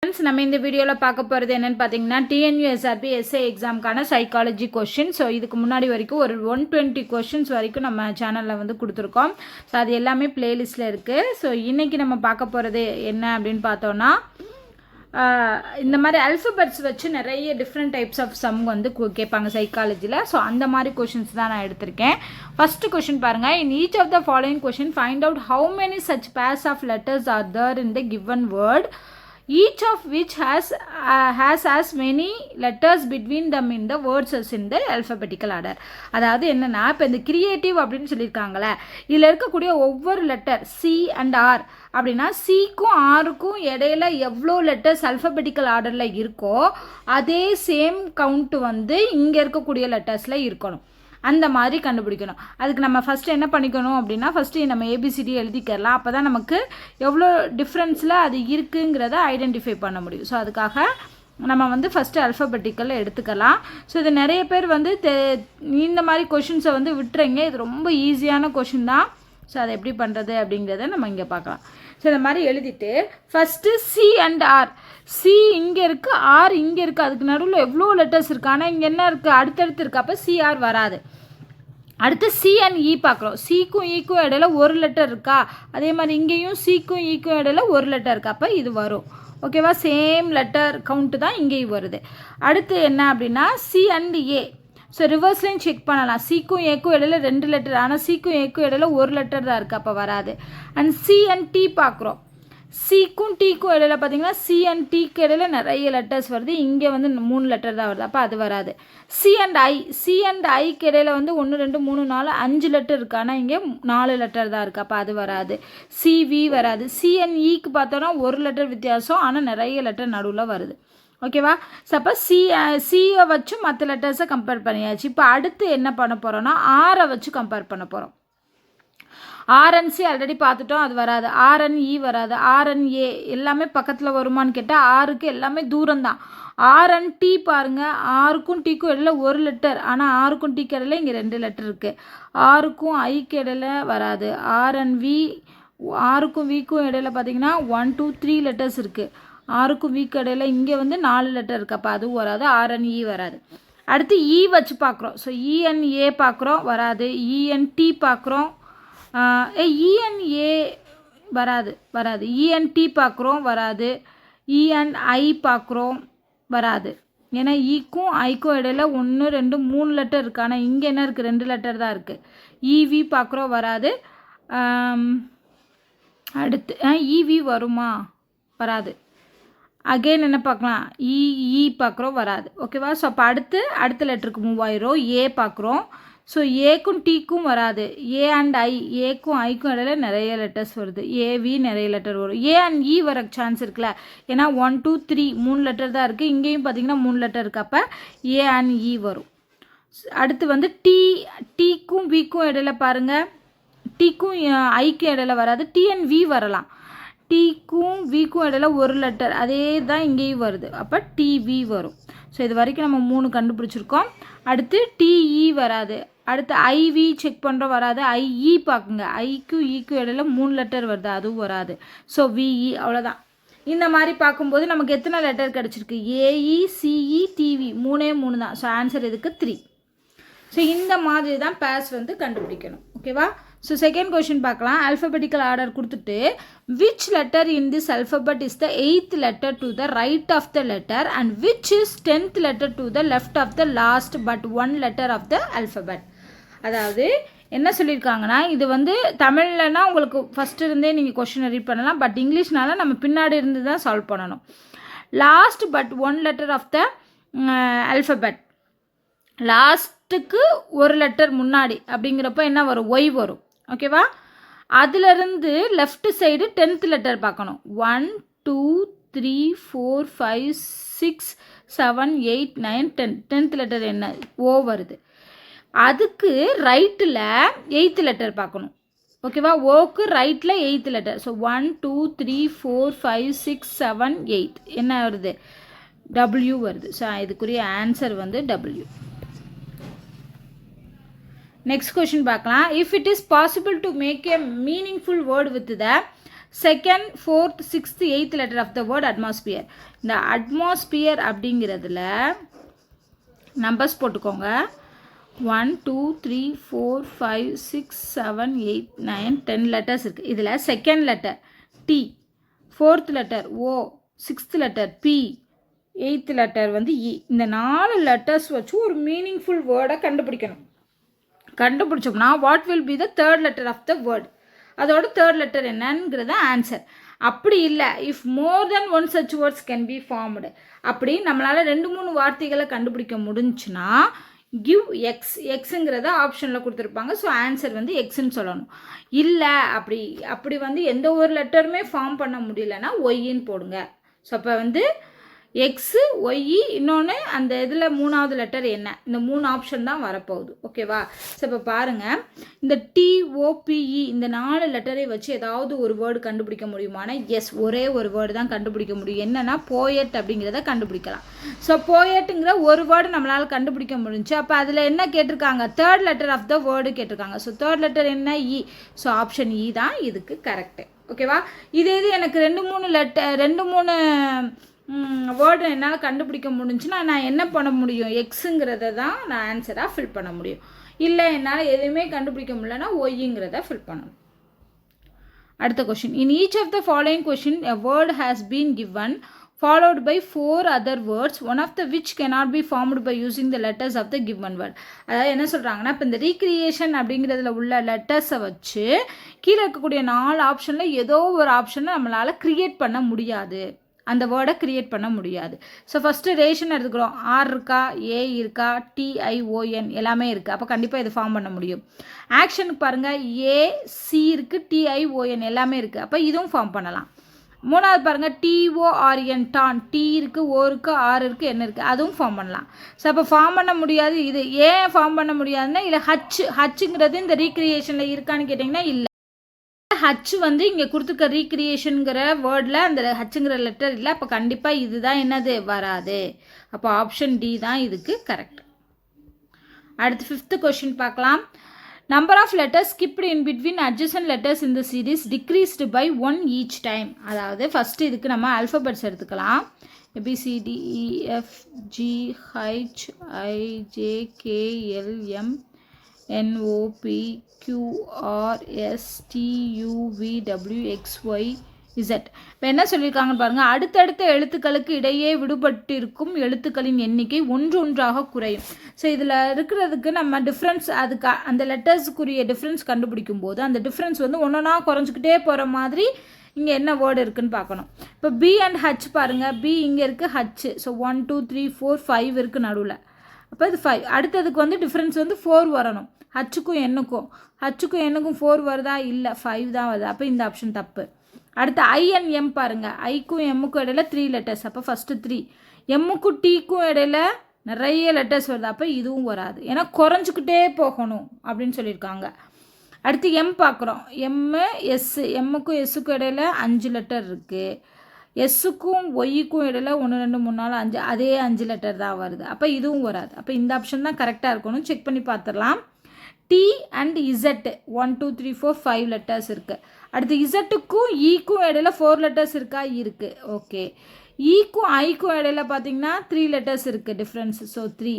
Friends, நம்ம இந்த வீடியோவில் பார்க்க போகிறது என்னென்னு பார்த்தீங்கன்னா டிஎன்யூஎஸ்ஆர்பி எஸ்ஏ எக்ஸாமுக்கான சைக்காலஜி கொஷின். ஸோ இதுக்கு முன்னாடி வரைக்கும் ஒரு 120 கொஷின்ஸ் வரைக்கும் நம்ம சேனலில் வந்து கொடுத்துருக்கோம். ஸோ அது எல்லாமே பிளேலிஸ்ட்டில் இருக்குது. ஸோ இன்றைக்கி நம்ம பார்க்க போகிறது என்ன அப்படின்னு பார்த்தோன்னா, இந்த மாதிரி அல்ஃபபெட்ஸ் வச்சு நிறைய டிஃப்ரெண்ட் டைப்ஸ் ஆஃப் சம் வந்து கேட்பாங்க சைக்காலஜியில். ஸோ அந்த மாதிரி கொஷின்ஸ் தான் நான் எடுத்திருக்கேன். ஃபஸ்ட்டு கொஷின் பாருங்கள். In each of the following question find out how many such pairs of letters are there in the given word, each of which has as many letters between them in the words as in the alphabetical order. அதாவது என்னன்னா, இப்போ இந்த creative அப்படின்னு சொல்லியிருக்காங்களே, இதில் இருக்கக்கூடிய ஒவ்வொரு letter C and R அப்படின்னா சிக்கும் ஆருக்கும் இடையில எவ்வளோ லெட்டர்ஸ் அல்ஃபபெட்டிக்கல் ஆர்டரில் இருக்கோ அதே சேம் கவுண்ட் வந்து இங்கே இருக்கக்கூடிய லெட்டர்ஸில் இருக்கணும். அந்த மாதிரி கண்டுபிடிக்கணும். அதுக்கு நம்ம ஃபஸ்ட்டு என்ன பண்ணிக்கணும் அப்படின்னா, ஃபஸ்ட்டு நம்ம ஏபிசிடி எழுதிக்கலாம். அப்போ தான் நமக்கு எவ்வளோ டிஃப்ரென்ஸில் அது இருக்குங்கிறத ஐடென்டிஃபை பண்ண முடியும். ஸோ அதுக்காக நம்ம வந்து ஃபஸ்ட்டு அல்ஃபபெட்டிக்கல் எடுத்துக்கலாம். ஸோ இது நிறைய பேர் வந்து இந்த மாதிரி கொஷின்ஸை வந்து விட்டுறீங்க. இது ரொம்ப ஈஸியான கொஷின் தான். ஸோ அதை எப்படி பண்ணுறது அப்படிங்கிறத நம்ம இங்கே பார்க்கலாம். ஸோ இந்த மாதிரி எழுதிட்டு first C and R, C இங்கே இருக்குது, ஆர் இங்கே இருக்குது, அதுக்கு நடுவில் எவ்வளோ லெட்டர்ஸ் இருக்குது. ஆனால் இங்கே என்ன இருக்குது, அடுத்தடுத்து இருக்குது. அப்போ சிஆர் வராது. அடுத்து சி அண்ட் இ பார்க்குறோம். சிக்கும் ஈக்கும் இடையில ஒரு லெட்டர் இருக்கா, அதே மாதிரி இங்கேயும் சிக்கும் ஈக்கும் இடையில ஒரு லெட்டர் இருக்கா, அப்போ இது வரும். ஓகேவா, சேம் லெட்டர் கவுண்ட்டு தான் இங்கேயும் வருது. அடுத்து என்ன அப்படின்னா சி அண்ட் ஏ. ஸோ ரிவர்ஸ்லையும் செக் பண்ணலாம். சிக்கும் ஏக்கும் இடையில 2 லெட்டர், ஆனால் சிக்கும் ஏக்கும் இடையில ஒரு லெட்டர் தான் இருக்குது, அப்போ வராது. அண்ட் சி அண்ட் டி பார்க்குறோம். சிக்கும் டீக்கும் இடையில பார்த்தீங்கன்னா சி அண்ட் டீக்கு இடையில நிறைய லெட்டர்ஸ் வருது, இங்கே வந்து 3 லெட்டர் தான் வருது, அப்போ அது வராது. C and I, C and ஐக்கு இடையில வந்து 1 2 3 4 5 லெட்டர் இருக்குது, ஆனால் இங்கே 4 லெட்டர் தான் இருக்குது, அப்போ அது வராது. சிவி வராது. சி அண்ட் ஈக்கு பார்த்தோன்னா ஒரு லெட்டர் வித்தியாசம், ஆனால் நிறைய லெட்டர் நடுவில் வருது. ஓகேவா. அப்போ சியை வச்சு மற்ற லெட்டர்ஸை கம்பேர் பண்ணியாச்சு. இப்போ அடுத்து என்ன பண்ண போகிறோன்னா ஆரை வச்சு கம்பேர் பண்ண போகிறோம். ஆர்என்சி ஆல்ரெடி பார்த்துட்டோம், அது வராது. ஆர்என்இ வராது. ஆர்என்ஏ எல்லாமே பக்கத்தில் வருமானு கேட்டால் ஆருக்கு எல்லாமே தூரம் தான். ஆர்என்டி பாருங்கள், ஆருக்கும் டீக்கும் இடையில ஒரு லெட்டர், ஆனால் ஆருக்கும் டீக்கு இடையில இங்கே 2 லெட்டர் இருக்குது. ஆருக்கும் ஐக்கு இடையில வராது. ஆர்என்வி, ஆருக்கும் விக்கும் இடையில பார்த்தீங்கன்னா 1 2 3 லெட்டர்ஸ் இருக்குது. ஆருக்கும் விக்கு இடையில இங்கே வந்து 4 லெட்டர் இருக்குது, அப்போ அதுவும் வராது. ஆர்என்இ வராது. அடுத்து இ வச்சு பார்க்குறோம். ஸோ இஎன்ஏ பார்க்குறோம், வராது. இஎன்டி பார்க்குறோம், இஎன்ஏ வராது. இஎன்டி பார்க்குறோம், வராது. இஎன்ஐ பார்க்குறோம், வராது. ஏன்னா ஈக்கும் ஐக்கும் இடையில 1 2 3 லெட்டர் இருக்குது, ஆனால் இங்கே என்ன இருக்குது, 2 லெட்டர் தான் இருக்குது. இவி பார்க்குறோம், வராது. அடுத்து இவி வருமா, வராது. அகெயின் என்ன பார்க்கலாம், இ பார்க்குறோம், வராது. ஓகேவா. ஸோ அப்போ அடுத்த லெட்டருக்கு மூவ் ஆயிரும். ஏ பார்க்குறோம். ஸோ ஏக்கும் டீக்கும் வராது. ஏ அண்ட் ஐ, ஏக்கும் ஐக்கும் இடையில நிறைய லெட்டர்ஸ் வருது. ஏவி நிறைய லெட்டர் வரும். ஏ அண்ட் இ வர சான்ஸ் இருக்குல்ல, ஏன்னா 1 2 3 3 லெட்டர் தான் இருக்குது, இங்கேயும் பார்த்தீங்கன்னா 3 லெட்டர் இருக்குது, அப்போ ஏ அண்ட் இ வரும். அடுத்து வந்து டீக்கும் விக்கும் இடையில பாருங்கள், டீக்கும் ஐக்கும் இடையில வராது. டி அண்ட் வி வரலாம். டீக்கும் விக்கும் இடையில ஒரு லெட்டர், அதே தான் இங்கேயும் வருது, அப்போ டிவி வரும். ஸோ இது வரைக்கும் நம்ம 3 கண்டுபிடிச்சிருக்கோம். அடுத்து டிஇ வராது. அடுத்து ஐவி செக் பண்ணுறோம், வராது. ஐஇ பார்க்குங்க, ஐக்கும் ஈக்கும் இடையில 3 லெட்டர் வருது, அதுவும் வராது. ஸோ விஇ, அவ்வளோதான். இந்த மாதிரி பார்க்கும்போது நமக்கு எத்தனை லெட்டர் கிடச்சிருக்கு, ஏஇ சிஇ டிவி 3 தான். ஸோ ஆன்சர் இதுக்கு 3. ஸோ இந்த மாதிரி தான் பேர்ஸ் வந்து கண்டுபிடிக்கணும். ஓகேவா. ஸோ செகண்ட் கொஷின் பார்க்கலாம். அல்ஃபபெட்டிக்கல் ஆர்டர் கொடுத்துட்டு which letter in this alphabet is the 8th letter to the right of the letter and which is 10th letter to the left of the last but 1 letter of the alphabet. அதாவது என்ன சொல்லியிருக்காங்கன்னா, இது வந்து தமிழ்லனா உங்களுக்கு first இருந்தே நீங்கள் கொஷினை read பண்ணலாம், பட் இங்கிலீஷ்னால நம்ம பின்னாடி இருந்து தான் சால்வ் பண்ணணும். Last but 1 letter of the alphabet, லாஸ்ட்டுக்கு ஒரு லெட்டர் முன்னாடி அப்படிங்கிறப்ப என்ன வரும், ஒய் வரும். ஓகேவா. அதிலிருந்து லெஃப்ட் சைடு 10th லெட்டர் பார்க்கணும். 1 2 3 4 5 6 7 8 9 10. 10th லெட்டர் என்ன, ஓ வருது. அதுக்கு ரைட்டில் 8th லெட்டர் பார்க்கணும். ஓகேவா. ஓக்கு ரைட்டில் 8th லெட்டர். ஸோ 1 2 3 4 5 6 7 8 என்ன வருது, டபிள்யூ வருது. ஸோ இதுக்குரிய ஆன்சர் வந்து டபிள்யூ. நெக்ஸ்ட் கொஷின் பார்க்கலாம். If it is possible to make a meaningful word with the second, fourth, sixth, eighth letter of the word atmosphere. இந்த அட்மாஸ்பியர் அப்படிங்கிறதுல நம்பர்ஸ் போட்டுக்கோங்க. 1 2 3 4 5 6 7 8 9 10 letters இருக்குது. இதில் second letter D, fourth letter O, sixth letter B, eighth letter வந்து E. இந்த 4 letters வச்சு ஒரு meaningful வேர்டை கண்டுபிடிக்கணும். கண்டுபிடிச்சோம்னா what will be the third letter of the word, அதோட தேர்ட் லெட்டர் என்னங்கிறத ஆன்சர். அப்படி இல்லை, if more than one such words can be formed, அப்படி நம்மளால் 2-3 வார்த்தைகளை கண்டுபிடிக்க முடிஞ்சுன்னா கிவ் எக்ஸ், எக்ஸுங்கிறத ஆப்ஷனில் கொடுத்துருப்பாங்க. ஸோ ஆன்சர் வந்து எக்ஸ்ன்னு சொல்லணும். இல்லை அப்படி வந்து எந்த ஒரு லெட்டருமே ஃபார்ம் பண்ண முடியலன்னா ஒய்ன்னு போடுங்க. ஸோ அப்போ வந்து எக்ஸு, ஒய்இ, இன்னொன்று அந்த இதில் 3வது லெட்டர் என்ன, இந்த 3 ஆப்ஷன் தான் வரப்போகுது. ஓகேவா? ஸோ இப்போ பாருங்கள், இந்த டிஓபிஇ இந்த 4 லெட்டரை வச்சு ஏதாவது ஒரு வேர்டு கண்டுபிடிக்க முடியுமானா எஸ், ஒரே ஒரு வேர்டு தான் கண்டுபிடிக்க முடியும். என்னென்னா போயட் அப்படிங்கிறத கண்டுபிடிக்கலாம். ஸோ போயட்டுங்கிற ஒரு வேர்டு நம்மளால் கண்டுபிடிக்க முடிஞ்சு. அப்போ அதில் என்ன கேட்டிருக்காங்க, third letter of the word கேட்டிருக்காங்க. ஸோ தேர்ட் லெட்டர் என்ன, இ. ஸோ ஆப்ஷன் இ தான் இதுக்கு கரெக்டு. ஓகேவா? இது எனக்கு 2-3 வேர்டு என்னால் கண்டுபிடிக்க முடிஞ்சுன்னா நான் என்ன பண்ண முடியும், எக்ஸுங்கிறத தான் நான் ஆன்சராக ஃபில் பண்ண முடியும். இல்லை என்னால் எதுவுமே கண்டுபிடிக்க முடியலன்னா ஒய்ங்கிறத ஃபில் பண்ணணும். அடுத்த question. In each of the following question a word has been given followed by 4 other words, one of the which cannot be formed by using the letters of the given word. அதாவது என்ன சொல்கிறாங்கன்னா, இப்போ இந்த recreation அப்படிங்கிறதுல உள்ள லெட்டர்ஸை வச்சு கீழே இருக்கக்கூடிய 4 ஆப்ஷனில் ஏதோ ஒரு ஆப்ஷனை நம்மளால் க்ரியேட் பண்ண முடியாது, அந்த வேர்டை க்ரியேட் பண்ண முடியாது. ஸோ ஃபஸ்ட்டு ரேஷன் எடுத்துக்கிறோம். ஆர் இருக்கா, ஏ இருக்கா, டிஐஓஎன் எல்லாமே இருக்குது. அப்போ கண்டிப்பாக இது ஃபார்ம் பண்ண முடியும். ஆக்ஷனுக்கு பாருங்கள், ஏ, சி இருக்குது, டிஐஓஎன் எல்லாமே இருக்குது. அப்போ இதுவும் ஃபார்ம் பண்ணலாம். 3வது பாருங்கள், டிஓஆர்என் டான், டி இருக்குது, ஓ இருக்குது, ஆர் இருக்குது, என்ன இருக்குது, அதுவும் ஃபார்ம் பண்ணலாம். ஸோ அப்போ ஃபார்ம் பண்ண முடியாது. இது ஏன் ஃபார்ம் பண்ண முடியாதுன்னா, இல்லை ஹச்சுங்கிறது இந்த ரீக்ரியேஷனில் இருக்கான்னு கேட்டிங்கன்னா இல்லை. ஹச் வந்து இங்கே கொடுத்துருக்க ரீக்ரியேஷனுங்கிற வேர்டில் அந்த ஹச்சுங்கிற லெட்டர் இல்லை. அப்போ கண்டிப்பாக இதுதான் என்னது வராது. அப்போ ஆப்ஷன் டி தான் இதுக்கு கரெக்ட். அடுத்து 5th கொஷின் பார்க்கலாம். Number of letters skipped in between adjacent letters இந்த series decreased by 1 each time. அதாவது ஃபஸ்ட்டு இதுக்கு நம்ம ஆல்ஃபபெட்ஸ் எடுத்துக்கலாம். ABCDEFGHIJKLM NOPQRSTUVWXYZ. இப்போ என்ன சொல்லியிருக்காங்கன்னு பாருங்கள், அடுத்தடுத்த எழுத்துக்களுக்கு இடையே விடுபட்டிருக்கும் எழுத்துக்களின் எண்ணிக்கை ஒன்றாக குறையும். ஸோ இதில் இருக்கிறதுக்கு நம்ம டிஃப்ரென்ஸ், அதுக்கு அந்த லெட்டர்ஸுக்குரிய டிஃப்ரென்ஸ் கண்டுபிடிக்கும் போது அந்த டிஃப்ரென்ஸ் வந்து ஒன்றா குறைஞ்சிக்கிட்டே போகிற மாதிரி இங்கே என்ன வேர்டு இருக்குதுன்னு பார்க்கணும். இப்போ பி அண்ட் ஹச் பாருங்கள், பி இங்கே இருக்குது, ஹச். ஸோ 1 2 3 4 5 இருக்குது நடுவில். அப்போ இது 5. அடுத்ததுக்கு வந்து டிஃப்ரென்ஸ் வந்து 4 வரணும். ஹச்சுக்கும் எண்ணுக்கும் 4 வருதா, இல்லை 5 தான் வருது. அப்போ இந்த ஆப்ஷன் தப்பு. அடுத்து ஐ அண்ட் எம் பாருங்கள், ஐக்கும் எம்முக்கும் இடையில 3 லெட்டர்ஸ். அப்போ ஃபஸ்ட்டு 3. எம்முக்கும் டீக்கும் இடையில நிறைய லெட்டர்ஸ் வருது. அப்போ இதுவும் வராது, ஏன்னா குறைஞ்சிக்கிட்டே போகணும் அப்படின்னு சொல்லியிருக்காங்க. அடுத்து எம் பார்க்குறோம், எம்மு எஸ்ஸு, எம்முக்கும் எஸ்ஸுக்கும் இடையில 5 லெட்டர் இருக்குது. எஸ்ஸுக்கும் ஒய்க்கும் இடையில 1 2 3 4 5, அதே 5 லெட்டர் தான் வருது. அப்போ இதுவும் வராது. அப்போ இந்த ஆப்ஷன் தான் கரெக்டாக இருக்கணும். செக் பண்ணி பார்த்துடலாம். டி அண்ட் இசட் 1 2 3 4 5 லெட்டர்ஸ் இருக்குது. அடுத்து இசட்டுக்கும் ஈக்கும் இடையில 4 லெட்டர்ஸ் இருக்கா, இருக்குது. ஓகே. ஈக்கும் ஐக்கும் இடையில பார்த்தீங்கன்னா 3 லெட்டர்ஸ் இருக்குது டிஃப்ரென்ஸ். ஸோ 3.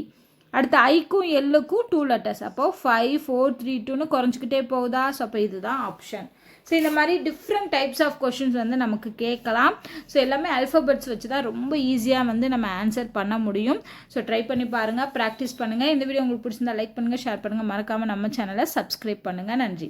அடுத்து ஐக்கும் எல்லுக்கும் 2 லெட்டர்ஸ். அப்போது 5 4 3 2ன்னு குறைஞ்சிக்கிட்டே போகுதா. ஸோ அப்போ இதுதான் ஆப்ஷன். ஸோ இந்த மாதிரி டிஃப்ரெண்ட் டைப்ஸ் ஆஃப் கொஷின்ஸ் வந்து நமக்கு கேட்கலாம். ஸோ எல்லாமே ஆல்ஃபபெட்ஸ் வச்சு தான் ரொம்ப ஈஸியாக வந்து நம்ம ஆன்சர் பண்ண முடியும். ஸோ ட்ரை பண்ணி பாருங்கள், ப்ராக்டிஸ் பண்ணுங்கள். இந்த வீடியோ உங்களுக்கு பிடிச்சிருந்தா லைக் பண்ணுங்கள், ஷேர் பண்ணுங்கள், மறக்காமல் நம்ம சேனலை சப்ஸ்கிரைப் பண்ணுங்கள். நன்றி.